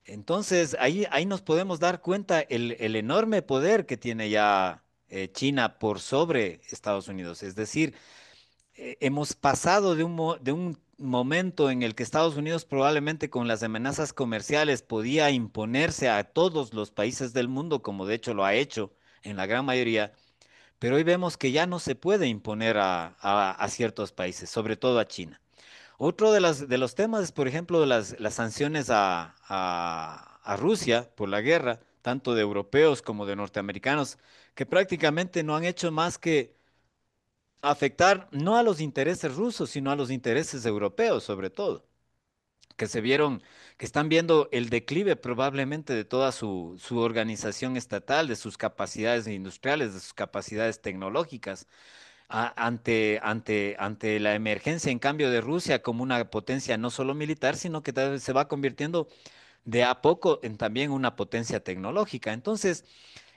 Entonces, ahí nos podemos dar cuenta el enorme poder que tiene ya China por sobre Estados Unidos. Es decir, hemos pasado de un momento en el que Estados Unidos probablemente con las amenazas comerciales podía imponerse a todos los países del mundo, como de hecho lo ha hecho en la gran mayoría, pero hoy vemos que ya no se puede imponer a ciertos países, sobre todo a China. Otro de los temas es, por ejemplo, las sanciones a Rusia por la guerra, tanto de europeos como de norteamericanos, que prácticamente no han hecho más que afectar no a los intereses rusos, sino a los intereses europeos, sobre todo, que están viendo el declive probablemente de toda su organización estatal, de sus capacidades industriales, de sus capacidades tecnológicas. ante la emergencia, en cambio, de Rusia como una potencia no solo militar, sino que tal vez se va convirtiendo de a poco en también una potencia tecnológica. Entonces,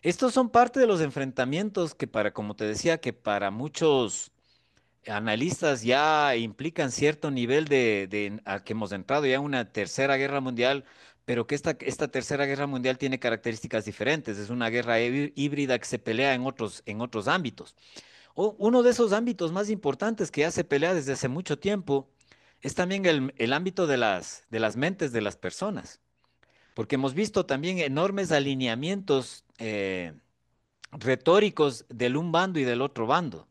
estos son parte de los enfrentamientos que para, como te decía, que para muchos analistas ya implican cierto nivel a que hemos entrado ya en una tercera guerra mundial, pero que esta tercera guerra mundial tiene características diferentes. Es una guerra híbrida que se pelea en otros ámbitos. Uno de esos ámbitos más importantes que ya se pelea desde hace mucho tiempo es también el ámbito de las mentes de las personas, porque hemos visto también enormes alineamientos retóricos del un bando y del otro bando.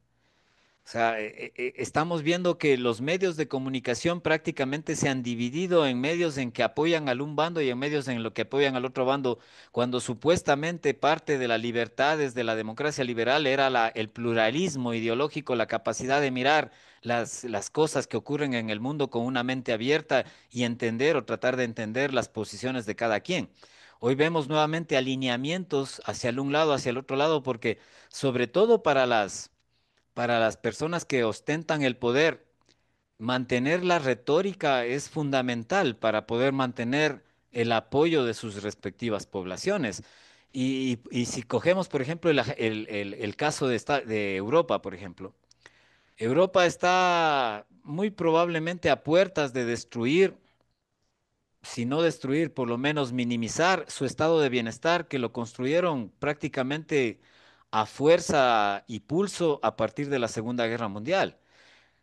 O sea, estamos viendo que los medios de comunicación prácticamente se han dividido en medios en que apoyan al un bando y en medios en lo que apoyan al otro bando, cuando supuestamente parte de la libertad desde la democracia liberal era el pluralismo ideológico, la capacidad de mirar las cosas que ocurren en el mundo con una mente abierta y entender o tratar de entender las posiciones de cada quien. Hoy vemos nuevamente alineamientos hacia el un lado, hacia el otro lado, porque sobre todo para las personas que ostentan el poder, mantener la retórica es fundamental para poder mantener el apoyo de sus respectivas poblaciones. Y si cogemos, por ejemplo, el caso de Europa, por ejemplo, Europa está muy probablemente a puertas de destruir, si no destruir, por lo menos minimizar su estado de bienestar, que lo construyeron prácticamente a fuerza y pulso a partir de la Segunda Guerra Mundial.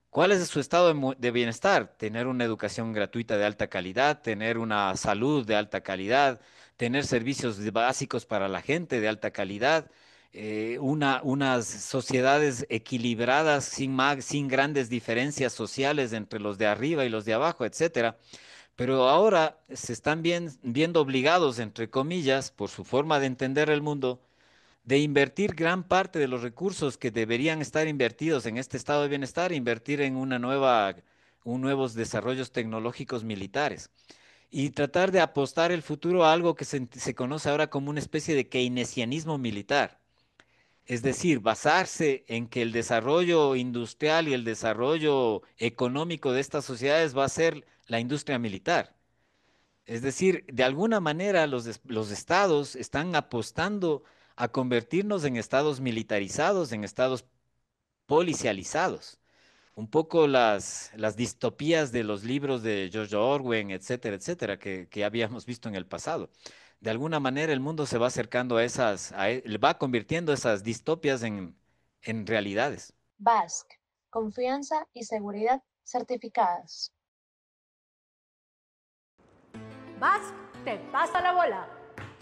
¿Cuál es su estado de bienestar? Tener una educación gratuita de alta calidad, tener una salud de alta calidad, tener servicios básicos para la gente de alta calidad, unas sociedades equilibradas sin grandes diferencias sociales entre los de arriba y los de abajo, etcétera. Pero ahora se están viendo obligados, entre comillas, por su forma de entender el mundo, de invertir gran parte de los recursos que deberían estar invertidos en este estado de bienestar, invertir en nuevos desarrollos tecnológicos militares y tratar de apostar el futuro a algo que se conoce ahora como una especie de keynesianismo militar. Es decir, basarse en que el desarrollo industrial y el desarrollo económico de estas sociedades va a ser la industria militar. Es decir, de alguna manera los estados están apostando a convertirnos en estados militarizados, en estados policializados. Un poco las distopías de los libros de George Orwell, etcétera, etcétera, que habíamos visto en el pasado. De alguna manera el mundo se va acercando va convirtiendo esas distopias en realidades. BASC, confianza y seguridad certificadas. Vas, te pasa la bola.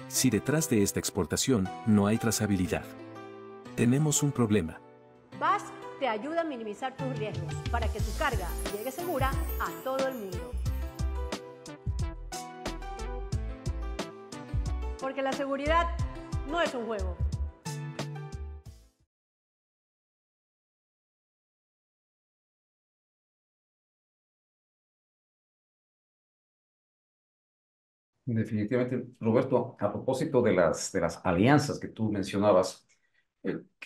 Si detrás de esta exportación no hay trazabilidad, tenemos un problema. Vas te ayuda a minimizar tus riesgos para que tu carga llegue segura a todo el mundo. Porque la seguridad no es un juego. Definitivamente, Roberto, a propósito de las alianzas que tú mencionabas,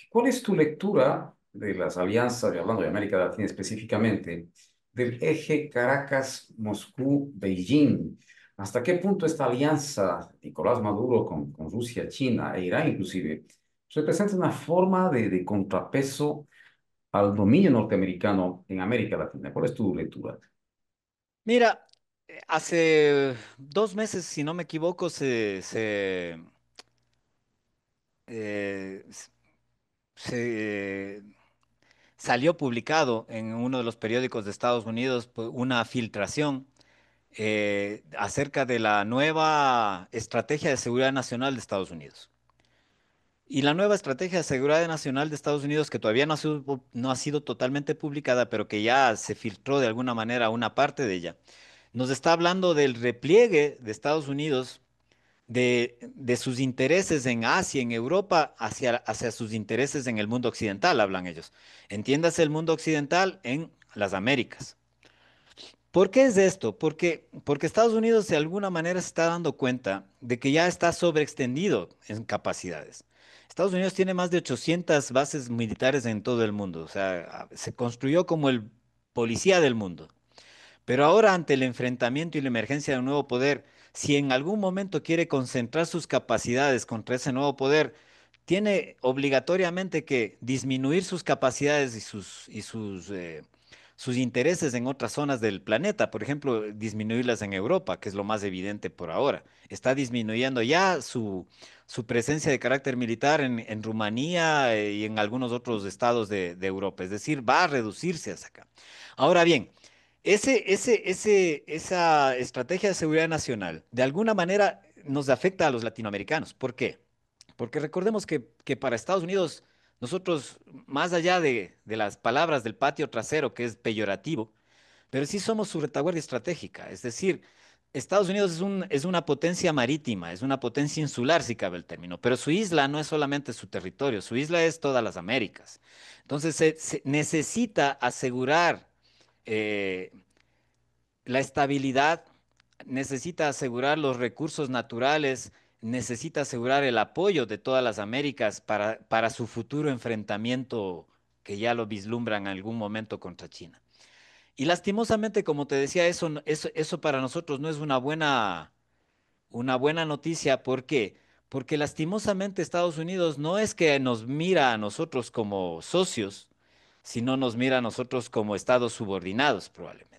¿cuál es tu lectura de las alianzas, y hablando de América Latina específicamente, del eje Caracas-Moscú-Beijing? ¿Hasta qué punto esta alianza, Nicolás Maduro con Rusia, China e Irán inclusive, representa una forma de contrapeso al dominio norteamericano en América Latina? ¿Cuál es tu lectura? Mira, hace 2 meses, si no me equivoco, eh, s- se salió publicado en uno de los periódicos de Estados Unidos una filtración acerca de la nueva estrategia de seguridad nacional de Estados Unidos. Y la nueva estrategia de seguridad nacional de Estados Unidos, que todavía no ha sido totalmente publicada, pero que ya se filtró de alguna manera una parte de ella, nos está hablando del repliegue de Estados Unidos de sus intereses en Asia, en Europa, hacia sus intereses en el mundo occidental, hablan ellos. Entiéndase el mundo occidental en las Américas. ¿Por qué es esto? Porque Estados Unidos de alguna manera se está dando cuenta de que ya está sobreextendido en capacidades. Estados Unidos tiene más de 800 bases militares en todo el mundo, o sea, se construyó como el policía del mundo. Pero ahora, ante el enfrentamiento y la emergencia de un nuevo poder, si en algún momento quiere concentrar sus capacidades contra ese nuevo poder, tiene obligatoriamente que disminuir sus capacidades sus intereses en otras zonas del planeta. Por ejemplo, disminuirlas en Europa, que es lo más evidente por ahora. Está disminuyendo ya su presencia de carácter militar en Rumanía y en algunos otros estados de Europa. Es decir, va a reducirse hasta acá. Ahora bien, esa estrategia de seguridad nacional de alguna manera nos afecta a los latinoamericanos. ¿Por qué? Porque recordemos que para Estados Unidos, nosotros, más allá de las palabras del patio trasero, que es peyorativo, pero sí somos su retaguardia estratégica. Es decir, Estados Unidos es una potencia marítima, es una potencia insular, si cabe el término, pero su isla no es solamente su territorio, su isla es todas las Américas. Entonces, se necesita asegurar eh, la estabilidad, necesita asegurar los recursos naturales, necesita asegurar el apoyo de todas las Américas para su futuro enfrentamiento que ya lo vislumbran en algún momento contra China. Y lastimosamente, como te decía, eso para nosotros no es una buena noticia. ¿Por qué? Porque lastimosamente Estados Unidos no es que nos mira a nosotros como socios, sino nos mira a nosotros como estados subordinados, probablemente.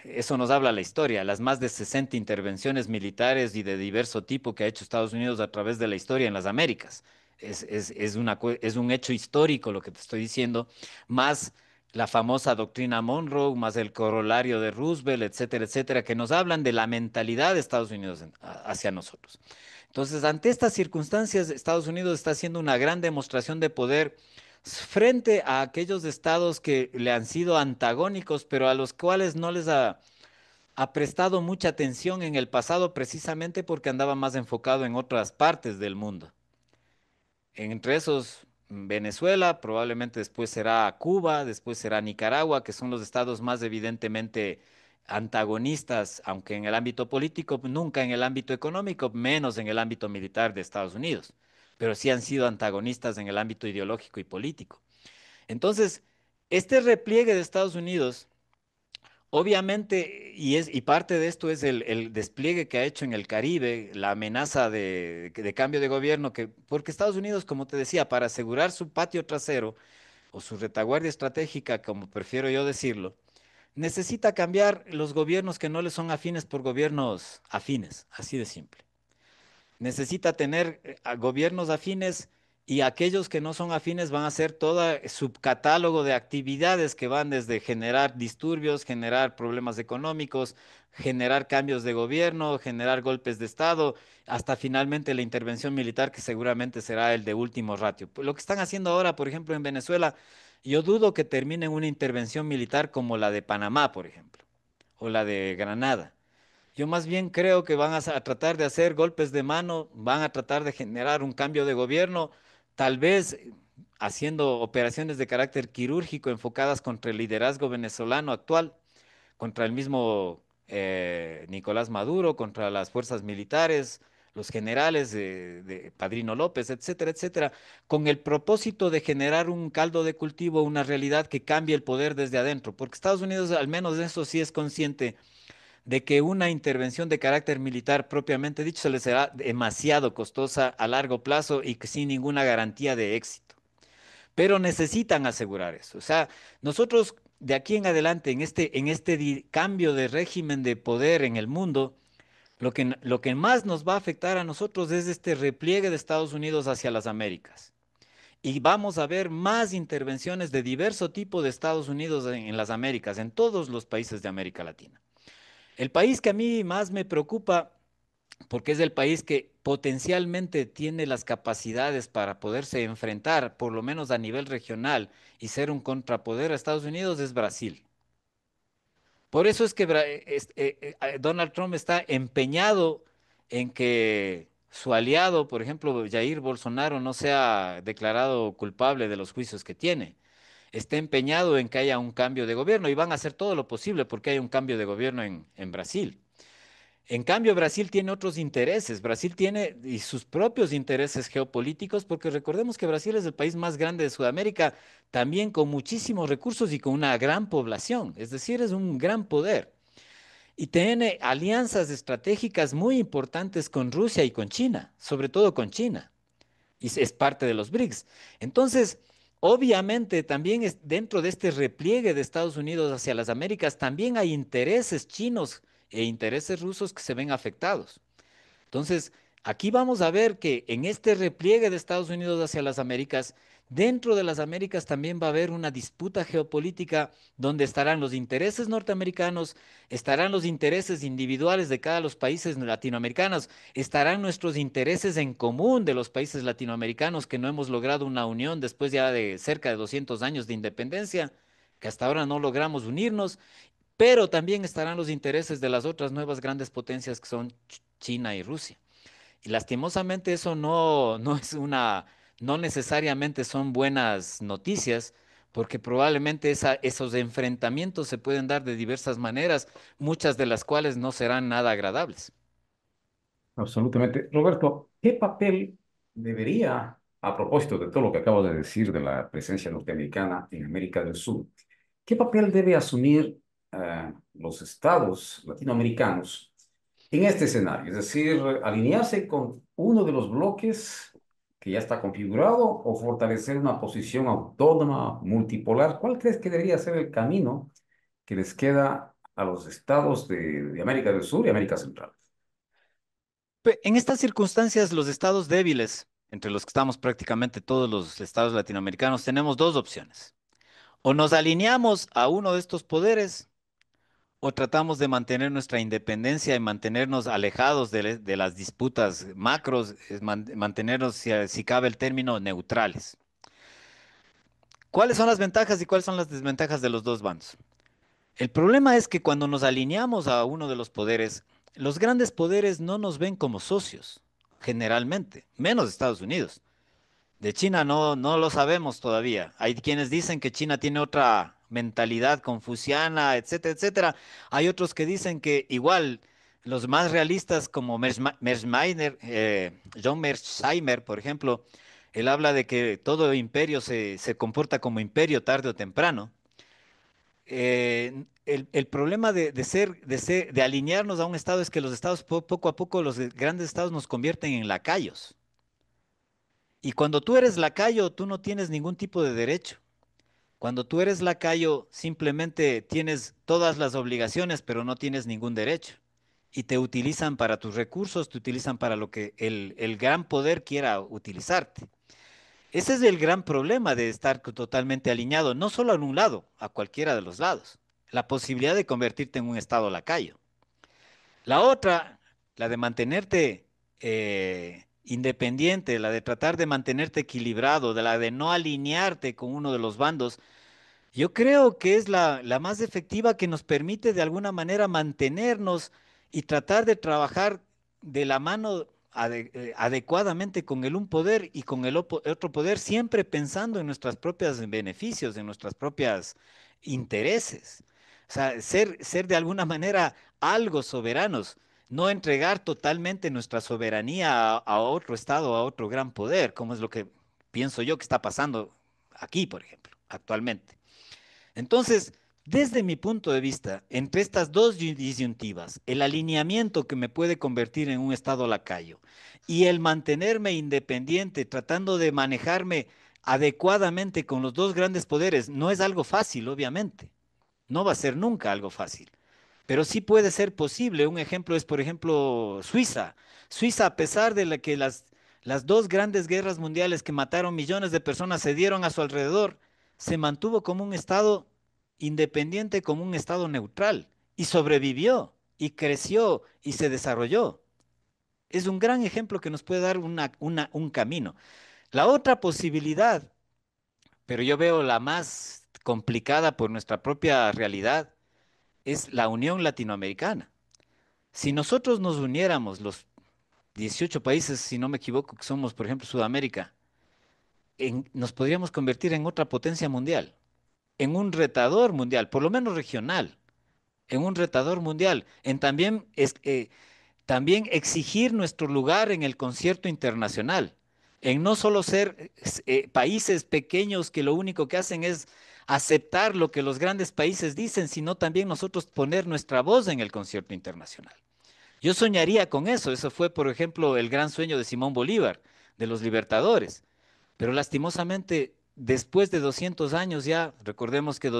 Eso nos habla la historia, las más de 60 intervenciones militares y de diverso tipo que ha hecho Estados Unidos a través de la historia en las Américas. Es un hecho histórico lo que te estoy diciendo, más la famosa doctrina Monroe, más el corolario de Roosevelt, etcétera, etcétera, que nos hablan de la mentalidad de Estados Unidos hacia nosotros. Entonces, ante estas circunstancias, Estados Unidos está haciendo una gran demostración de poder frente a aquellos estados que le han sido antagónicos, pero a los cuales no ha prestado mucha atención en el pasado precisamente porque andaba más enfocado en otras partes del mundo. Entre esos, Venezuela, probablemente después será Cuba, después será Nicaragua, que son los estados más evidentemente antagonistas, aunque en el ámbito político, nunca en el ámbito económico, menos en el ámbito militar de Estados Unidos, pero sí han sido antagonistas en el ámbito ideológico y político. Entonces, este repliegue de Estados Unidos, obviamente, y parte de esto es el despliegue que ha hecho en el Caribe, la amenaza de cambio de gobierno, porque Estados Unidos, como te decía, para asegurar su patio trasero o su retaguardia estratégica, como prefiero yo decirlo, necesita cambiar los gobiernos que no le son afines por gobiernos afines, así de simple. Necesita tener a gobiernos afines y aquellos que no son afines van a hacer todo subcatálogo de actividades que van desde generar disturbios, generar problemas económicos, generar cambios de gobierno, generar golpes de Estado, hasta finalmente la intervención militar que seguramente será el de último ratio. Pues lo que están haciendo ahora, por ejemplo, en Venezuela, yo dudo que termine en una intervención militar como la de Panamá, por ejemplo, o la de Granada. Yo más bien creo que van a tratar de hacer golpes de mano, van a tratar de generar un cambio de gobierno, tal vez haciendo operaciones de carácter quirúrgico enfocadas contra el liderazgo venezolano actual, contra el mismo Nicolás Maduro, contra las fuerzas militares, los generales de Padrino López, etcétera, etcétera, con el propósito de generar un caldo de cultivo, una realidad que cambie el poder desde adentro, porque Estados Unidos al menos de eso sí es consciente de que una intervención de carácter militar propiamente dicho se les será demasiado costosa a largo plazo y que sin ninguna garantía de éxito. Pero necesitan asegurar eso. O sea, nosotros de aquí en adelante, en este cambio de régimen de poder en el mundo, lo que más nos va a afectar a nosotros es este repliegue de Estados Unidos hacia las Américas. Y vamos a ver más intervenciones de diverso tipo de Estados Unidos en las Américas, en todos los países de América Latina. El país que a mí más me preocupa, porque es el país que potencialmente tiene las capacidades para poderse enfrentar, por lo menos a nivel regional, y ser un contrapoder a Estados Unidos, es Brasil. Por eso es que Donald Trump está empeñado en que su aliado, por ejemplo, Jair Bolsonaro, no sea declarado culpable de los juicios que tiene. Está empeñado en que haya un cambio de gobierno y van a hacer todo lo posible porque haya un cambio de gobierno en Brasil. En cambio, Brasil tiene otros intereses. Brasil tiene y sus propios intereses geopolíticos, porque recordemos que Brasil es el país más grande de Sudamérica, también con muchísimos recursos y con una gran población. Es decir, es un gran poder. Y tiene alianzas estratégicas muy importantes con Rusia y con China, sobre todo con China, y es parte de los BRICS. Entonces, obviamente, también dentro de este repliegue de Estados Unidos hacia las Américas, también hay intereses chinos e intereses rusos que se ven afectados. Entonces, aquí vamos a ver que en este repliegue de Estados Unidos hacia las Américas, dentro de las Américas también va a haber una disputa geopolítica donde estarán los intereses norteamericanos, estarán los intereses individuales de cada los países latinoamericanos, estarán nuestros intereses en común de los países latinoamericanos que no hemos logrado una unión después ya de cerca de 200 años de independencia, que hasta ahora no logramos unirnos, pero también estarán los intereses de las otras nuevas grandes potencias que son China y Rusia. Y lastimosamente eso no es no necesariamente son buenas noticias, porque probablemente esos enfrentamientos se pueden dar de diversas maneras, muchas de las cuales no serán nada agradables. Absolutamente. Roberto, ¿qué papel debería, a propósito de todo lo que acabo de decir de la presencia norteamericana en América del Sur, qué papel debe asumir los estados latinoamericanos en este escenario? Es decir, alinearse con uno de los bloques que ya está configurado o fortalecer una posición autónoma, multipolar. ¿Cuál crees que debería ser el camino que les queda a los estados de América del Sur y América Central? En estas circunstancias, los estados débiles, entre los que estamos prácticamente todos los estados latinoamericanos, tenemos dos opciones. O nos alineamos a uno de estos poderes, o tratamos de mantener nuestra independencia y mantenernos alejados de las disputas macros, mantenernos, si cabe el término, neutrales. ¿Cuáles son las ventajas y cuáles son las desventajas de los dos bandos? El problema es que cuando nos alineamos a uno de los poderes, los grandes poderes no nos ven como socios, generalmente, menos Estados Unidos. De China no lo sabemos todavía. Hay quienes dicen que China tiene otra mentalidad confuciana, etcétera, etcétera. Hay otros que dicen que igual los más realistas como John Mearsheimer, por ejemplo, él habla de que todo imperio se comporta como imperio tarde o temprano. El problema de alinearnos a un estado es que los estados poco a poco, los grandes estados nos convierten en lacayos. Y cuando tú eres lacayo, tú no tienes ningún tipo de derecho. Cuando tú eres lacayo, simplemente tienes todas las obligaciones, pero no tienes ningún derecho. Y te utilizan para tus recursos, te utilizan para lo que el gran poder quiera utilizarte. Ese es el gran problema de estar totalmente alineado, no solo en un lado, a cualquiera de los lados. La posibilidad de convertirte en un estado lacayo. La otra, la de mantenerte independiente, la de tratar de mantenerte equilibrado, de la de no alinearte con uno de los bandos, yo creo que es la más efectiva que nos permite de alguna manera mantenernos y tratar de trabajar de la mano adecuadamente con el un poder y con el otro poder, siempre pensando en nuestros propios beneficios, en nuestras propias intereses. O sea, ser de alguna manera algo soberanos, no entregar totalmente nuestra soberanía a otro estado, a otro gran poder, como es lo que pienso yo que está pasando aquí, por ejemplo, actualmente. Entonces, desde mi punto de vista, entre estas dos disyuntivas, el alineamiento que me puede convertir en un estado lacayo y el mantenerme independiente, tratando de manejarme adecuadamente con los dos grandes poderes, no es algo fácil, obviamente. No va a ser nunca algo fácil, pero sí puede ser posible. Un ejemplo es, por ejemplo, Suiza. Suiza, a pesar de que las dos grandes guerras mundiales que mataron millones de personas se dieron a su alrededor, se mantuvo como un estado independiente, como un estado neutral, y sobrevivió, y creció, y se desarrolló. Es un gran ejemplo que nos puede dar un camino. La otra posibilidad, pero yo veo la más complicada por nuestra propia realidad, es la Unión Latinoamericana. Si nosotros nos uniéramos, los 18 países, si no me equivoco, que somos, por ejemplo, Sudamérica, nos podríamos convertir en otra potencia mundial, en un retador mundial, por lo menos regional, en un retador mundial, en también también exigir nuestro lugar en el concierto internacional, en no solo ser países pequeños que lo único que hacen es aceptar lo que los grandes países dicen, sino también nosotros poner nuestra voz en el concierto internacional. Yo soñaría con eso. Eso fue, por ejemplo, el gran sueño de Simón Bolívar, de los libertadores. Pero lastimosamente, después de 200 años ya, recordemos que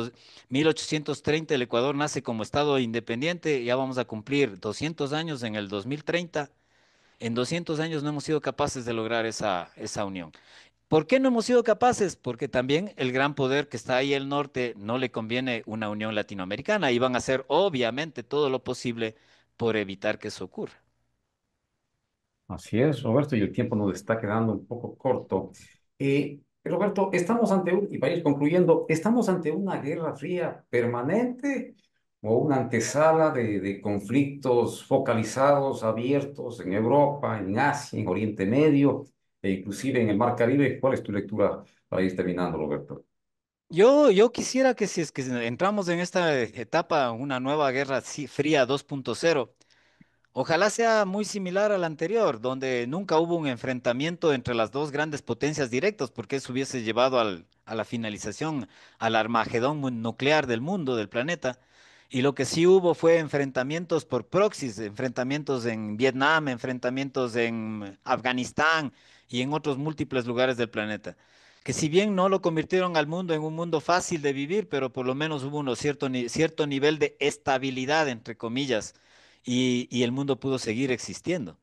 1830 el Ecuador nace como Estado independiente, ya vamos a cumplir 200 años en el 2030. En 200 años no hemos sido capaces de lograr esa unión. ¿Por qué no hemos sido capaces? Porque también el gran poder que está ahí el norte no le conviene una unión latinoamericana y van a hacer obviamente todo lo posible por evitar que eso ocurra. Así es, Roberto, y el tiempo nos está quedando un poco corto. Roberto, estamos ante y para ir concluyendo, ¿estamos ante una guerra fría permanente o una antesala de conflictos focalizados, abiertos en Europa, en Asia, en Oriente Medio e inclusive en el Mar Caribe? ¿Cuál es tu lectura para ir terminando, Roberto? Yo quisiera que si es que entramos en esta etapa, una nueva guerra fría 2.0, ojalá sea muy similar a la anterior, donde nunca hubo un enfrentamiento entre las dos grandes potencias directas, porque eso hubiese llevado a la finalización, al Armagedón nuclear del mundo, del planeta. Y lo que sí hubo fue enfrentamientos por proxies, enfrentamientos en Vietnam, enfrentamientos en Afganistán y en otros múltiples lugares del planeta. Que si bien no lo convirtieron al mundo en un mundo fácil de vivir, pero por lo menos hubo cierto nivel de estabilidad, entre comillas, y el mundo pudo seguir existiendo.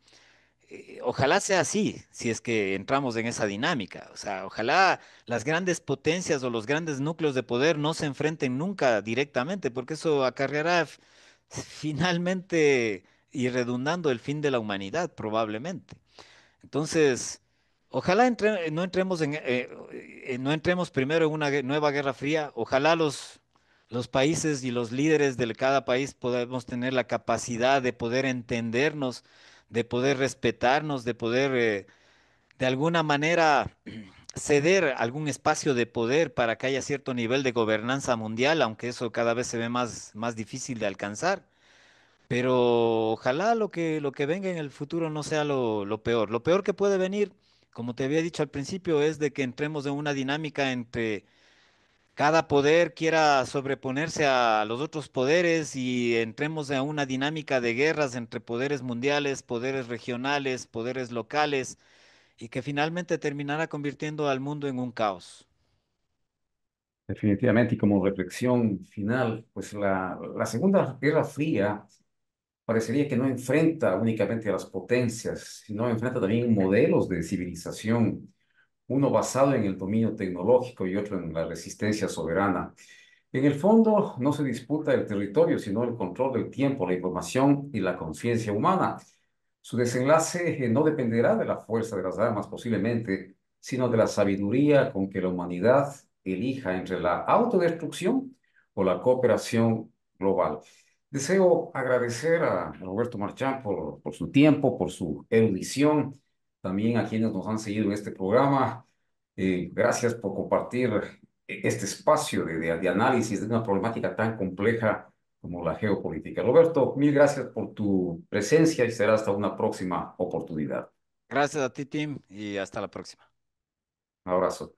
Ojalá sea así, si es que entramos en esa dinámica. O sea, ojalá las grandes potencias o los grandes núcleos de poder no se enfrenten nunca directamente, porque eso acarreará finalmente y redundando el fin de la humanidad, probablemente. Entonces, ojalá no entremos no entremos primero en una nueva guerra fría. Ojalá los países y los líderes de cada país podamos tener la capacidad de poder entendernos, de poder respetarnos, de poder de alguna manera ceder algún espacio de poder para que haya cierto nivel de gobernanza mundial, aunque eso cada vez se ve más difícil de alcanzar. Pero ojalá lo que venga en el futuro no sea lo peor. Lo peor que puede venir, como te había dicho al principio, es de que entremos en una dinámica entre cada poder quiera sobreponerse a los otros poderes y entremos en una dinámica de guerras entre poderes mundiales, poderes regionales, poderes locales, y que finalmente terminará convirtiendo al mundo en un caos. Definitivamente, y como reflexión final, pues la Segunda Guerra Fría parecería que no enfrenta únicamente a las potencias, sino enfrenta también modelos de civilización, uno basado en el dominio tecnológico y otro en la resistencia soberana. En el fondo, no se disputa el territorio, sino el control del tiempo, la información y la conciencia humana. Su desenlace no dependerá de la fuerza de las armas, posiblemente, sino de la sabiduría con que la humanidad elija entre la autodestrucción o la cooperación global. Deseo agradecer a Roberto Marchán por su tiempo, por su erudición, también a quienes nos han seguido en este programa. Gracias por compartir este espacio de análisis de una problemática tan compleja como la geopolítica. Roberto, mil gracias por tu presencia y será hasta una próxima oportunidad. Gracias a ti, Tim, y hasta la próxima. Un abrazo.